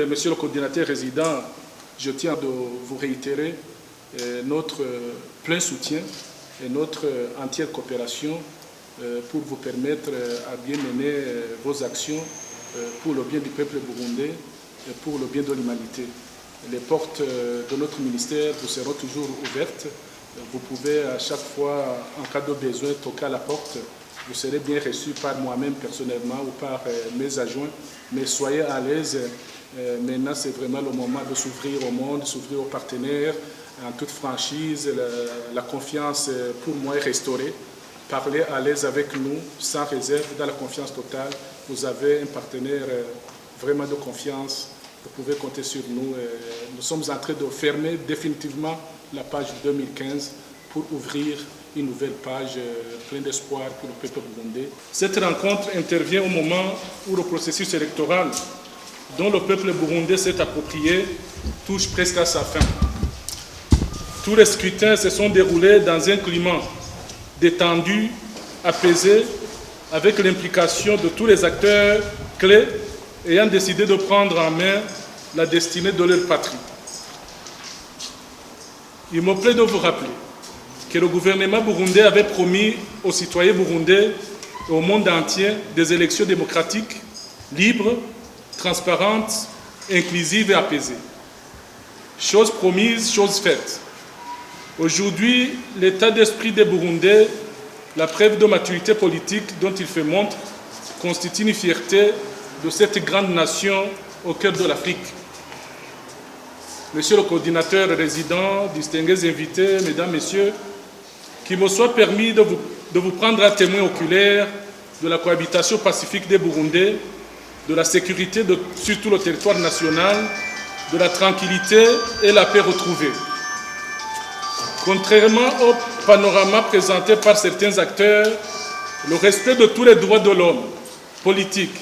Monsieur le coordinateur résident, je tiens à vous réitérer notre plein soutien et notre entière coopération pour vous permettre à bien mener vos actions pour le bien du peuple burundais et pour le bien de l'humanité. Les portes de notre ministère vous seront toujours ouvertes. Vous pouvez à chaque fois, en cas de besoin, toquer à la porte. Vous serez bien reçu par moi-même personnellement ou par mes adjoints. Mais soyez à l'aise. Maintenant, c'est vraiment le moment de s'ouvrir au monde, s'ouvrir aux partenaires, en toute franchise. La confiance, pour moi, est restaurée. Parlez à l'aise avec nous, sans réserve, dans la confiance totale. Vous avez un partenaire vraiment de confiance. Vous pouvez compter sur nous. Nous sommes en train de fermer définitivement la page 2015 pour ouvrir une nouvelle page pleine d'espoir pour le peuple burundais. Cette rencontre intervient au moment où le processus électoral dont le peuple burundais s'est approprié touche presque à sa fin. Tous les scrutins se sont déroulés dans un climat détendu, apaisé, avec l'implication de tous les acteurs clés ayant décidé de prendre en main la destinée de leur patrie. Il me plaît de vous rappeler que le gouvernement burundais avait promis aux citoyens burundais et au monde entier des élections démocratiques, libres, transparentes, inclusives et apaisées. Chose promise, chose faite. Aujourd'hui, l'état d'esprit des Burundais, la preuve de maturité politique dont il fait montre, constitue une fierté de cette grande nation au cœur de l'Afrique. Monsieur le coordinateur résident, distingués invités, mesdames, messieurs, qu'il me soit permis de vous prendre à témoin oculaire de la cohabitation pacifique des Burundais, de la sécurité sur tout le territoire national, de la tranquillité et la paix retrouvée. Contrairement au panorama présenté par certains acteurs, le respect de tous les droits de l'homme, politiques,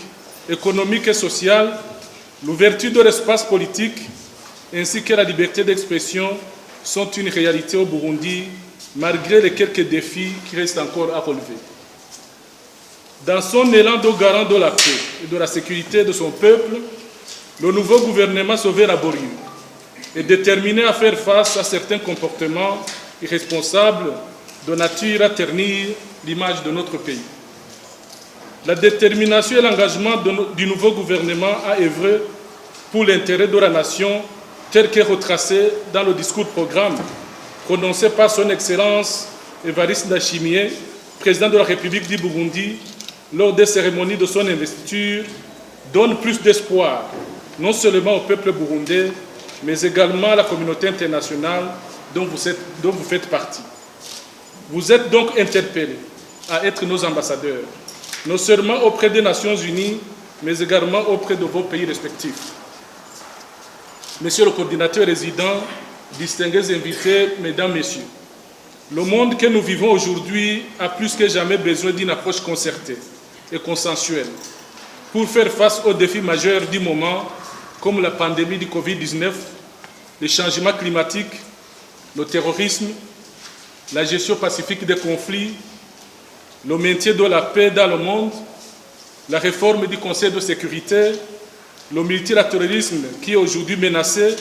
économiques et sociaux, l'ouverture de l'espace politique ainsi que la liberté d'expression sont une réalité au Burundi, malgré les quelques défis qui restent encore à relever. Dans son élan de garant de la paix et de la sécurité de son peuple, le nouveau gouvernement se veut laborieux et déterminé à faire face à certains comportements irresponsables de nature à ternir l'image de notre pays. La détermination et l'engagement du nouveau gouvernement à œuvrer pour l'intérêt de la nation tel qu'est retracé dans le discours-programme prononcé par son Excellence Évariste Ndayishimiye, président de la République du Burundi, lors des cérémonies de son investiture, donne plus d'espoir, non seulement au peuple burundais, mais également à la communauté internationale dont vous faites partie. Vous êtes donc interpellés à être nos ambassadeurs, non seulement auprès des Nations Unies, mais également auprès de vos pays respectifs. Monsieur le coordinateur résident, distingués invités, mesdames, messieurs, le monde que nous vivons aujourd'hui a plus que jamais besoin d'une approche concertée et consensuelle pour faire face aux défis majeurs du moment, comme la pandémie du Covid-19, les changements climatiques, le terrorisme, la gestion pacifique des conflits, le maintien de la paix dans le monde, la réforme du Conseil de sécurité, le multilatéralisme qui est aujourd'hui menacé,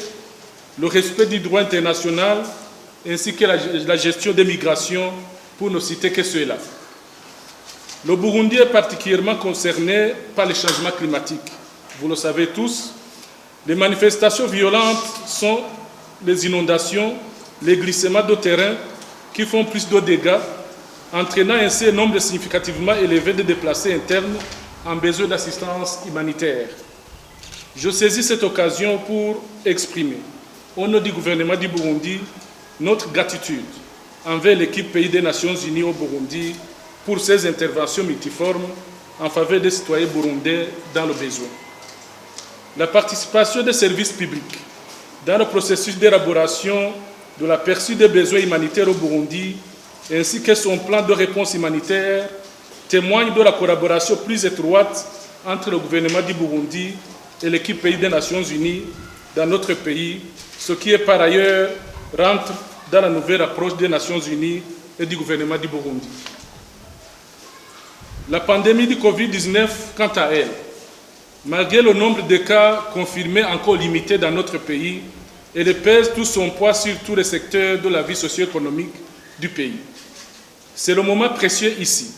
le respect du droit international, ainsi que la gestion des migrations, pour ne citer que ceux-là. Le Burundi est particulièrement concerné par les changements climatiques. Vous le savez tous, les manifestations violentes sont les inondations, les glissements de terrain qui font plus de dégâts, entraînant ainsi un nombre significativement élevé de déplacés internes en besoin d'assistance humanitaire. Je saisis cette occasion pour exprimer, au nom du gouvernement du Burundi, notre gratitude envers l'équipe Pays des Nations Unies au Burundi pour ses interventions multiformes en faveur des citoyens burundais dans le besoin. La participation des services publics dans le processus d'élaboration de l'aperçu des besoins humanitaires au Burundi ainsi que son plan de réponse humanitaire témoigne de la collaboration plus étroite entre le gouvernement du Burundi et l'équipe Pays des Nations Unies dans notre pays, ce qui est par ailleurs rentre dans la nouvelle approche des Nations Unies et du gouvernement du Burundi. La pandémie du Covid-19, quant à elle, Malgré le nombre de cas confirmés encore limité dans notre pays, elle pèse tout son poids sur tous les secteurs de la vie socio-économique du pays. C'est le moment précieux ici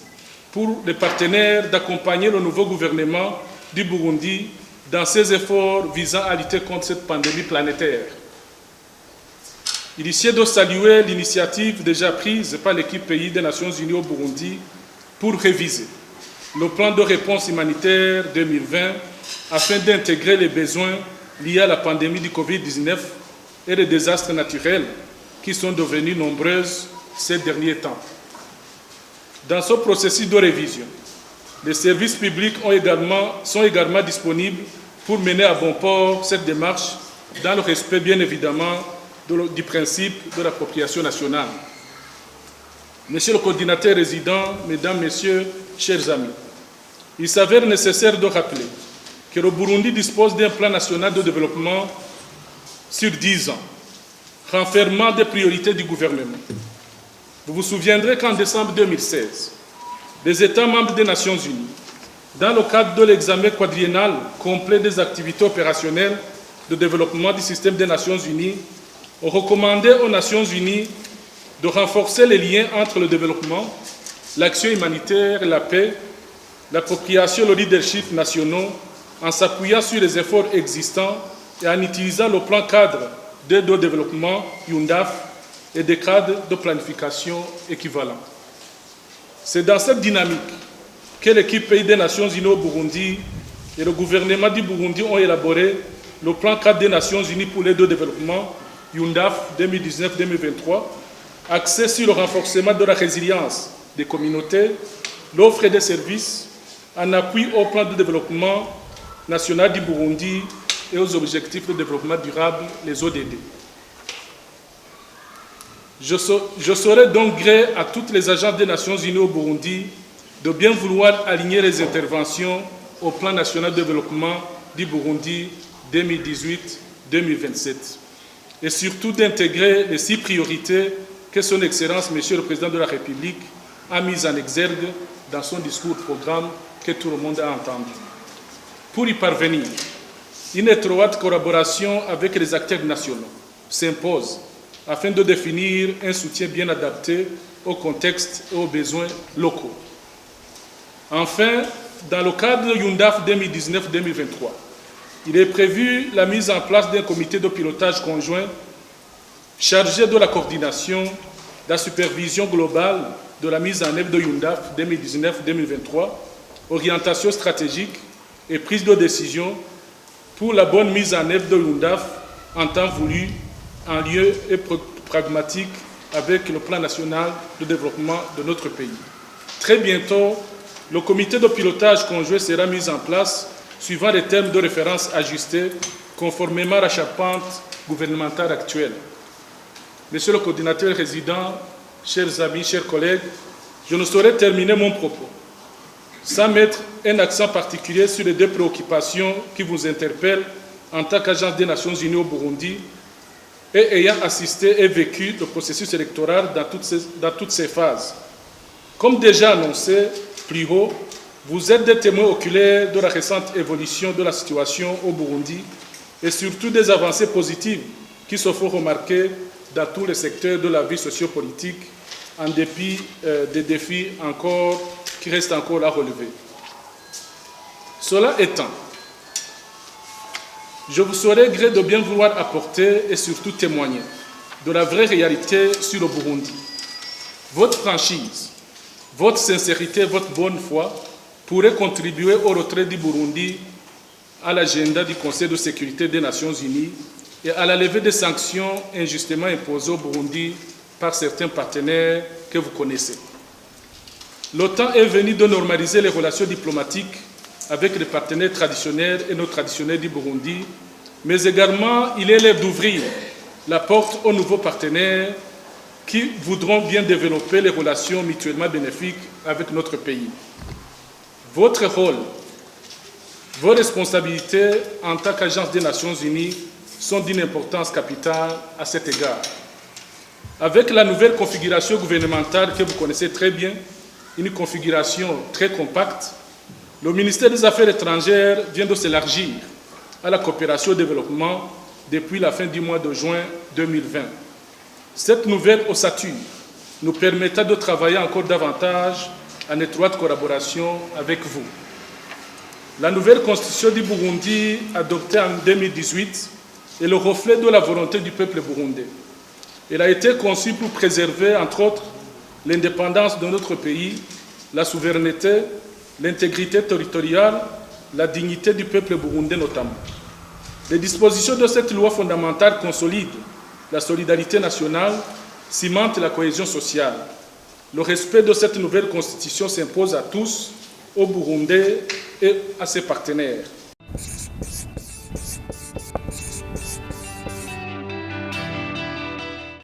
pour les partenaires d'accompagner le nouveau gouvernement du Burundi dans ses efforts visant à lutter contre cette pandémie planétaire. Il est de saluer l'initiative déjà prise par l'équipe pays des Nations Unies au Burundi pour réviser le plan de réponse humanitaire 2020 afin d'intégrer les besoins liés à la pandémie du Covid-19 et les désastres naturels qui sont devenus nombreux ces derniers temps. Dans ce processus de révision, les services publics sont également disponibles pour mener à bon port cette démarche dans le respect, bien évidemment, du principe de l'appropriation nationale. Monsieur le coordinateur résident, Mesdames, Messieurs, chers amis, il s'avère nécessaire de rappeler que le Burundi dispose d'un plan national de développement sur 10 ans, renfermant des priorités du gouvernement. Vous vous souviendrez qu'en décembre 2016, les États membres des Nations Unies, dans le cadre de l'examen quadriennal complet des activités opérationnelles de développement du système des Nations Unies, ont recommandé aux Nations Unies de renforcer les liens entre le développement, l'action humanitaire et la paix, l'appropriation et le leadership nationaux, en s'appuyant sur les efforts existants et en utilisant le plan cadre d'aide au développement, UNDAF, et des cadres de planification équivalents. C'est dans cette dynamique que l'équipe pays des Nations Unies au Burundi et le gouvernement du Burundi ont élaboré le plan cadre des Nations Unies pour l'aide au développement, UNDAF 2019-2023, axé sur le renforcement de la résilience des communautés, l'offre des services, en appui au plan de développement national du Burundi et aux objectifs de développement durable, les ODD. Je serai donc gré à toutes les agences des Nations Unies au Burundi de bien vouloir aligner les interventions au plan national de développement du Burundi 2018-2027 et surtout d'intégrer les 6 priorités que son Excellence, Monsieur le Président de la République, a mises en exergue dans son discours-programme que tout le monde a entendu. Pour y parvenir, une étroite collaboration avec les acteurs nationaux s'impose afin de définir un soutien bien adapté au contexte et aux besoins locaux. Enfin, dans le cadre de UNDAF 2019-2023, il est prévu la mise en place d'un comité de pilotage conjoint chargé de la coordination, de la supervision globale de la mise en œuvre de UNDAF 2019-2023, orientation stratégique et prise de décision pour la bonne mise en œuvre de l'UNDAF en temps voulu, en lieu et pragmatique avec le plan national de développement de notre pays. Très bientôt, le comité de pilotage conjoint sera mis en place suivant les termes de référence ajustés conformément à la charpente gouvernementale actuelle. Monsieur le coordinateur résident, chers amis, chers collègues, je ne saurais terminer mon propos sans mettre un accent particulier sur les 2 préoccupations qui vous interpellent en tant qu'agence des Nations Unies au Burundi et ayant assisté et vécu le processus électoral dans toutes ses phases. Comme déjà annoncé plus haut, vous êtes des témoins oculaires de la récente évolution de la situation au Burundi et surtout des avancées positives qui se font remarquer dans tous les secteurs de la vie sociopolitique en dépit des défis qui restent encore à relever. Cela étant, je vous serai gré de bien vouloir apporter et surtout témoigner de la vraie réalité sur le Burundi. Votre franchise, votre sincérité, votre bonne foi pourraient contribuer au retrait du Burundi à l'agenda du Conseil de sécurité des Nations Unies et à la levée des sanctions injustement imposées au Burundi par certains partenaires que vous connaissez. Le temps est venu de normaliser les relations diplomatiques avec les partenaires traditionnels et non traditionnels du Burundi, mais également il est l'heure d'ouvrir la porte aux nouveaux partenaires qui voudront bien développer les relations mutuellement bénéfiques avec notre pays. Votre rôle, vos responsabilités en tant qu'agence des Nations Unies sont d'une importance capitale à cet égard. Avec la nouvelle configuration gouvernementale que vous connaissez très bien, une configuration très compacte, Le ministère des Affaires étrangères vient de s'élargir à la coopération au développement depuis la fin du mois de juin 2020. Cette nouvelle ossature nous permettra de travailler encore davantage en étroite collaboration avec vous. La nouvelle constitution du Burundi, adoptée en 2018, est le reflet de la volonté du peuple burundais. Elle a été conçue pour préserver, entre autres, l'indépendance de notre pays, la souveraineté, l'intégrité territoriale, la dignité du peuple burundais notamment. Les dispositions de cette loi fondamentale consolident la solidarité nationale, cimentent la cohésion sociale. Le respect de cette nouvelle constitution s'impose à tous, aux Burundais et à ses partenaires.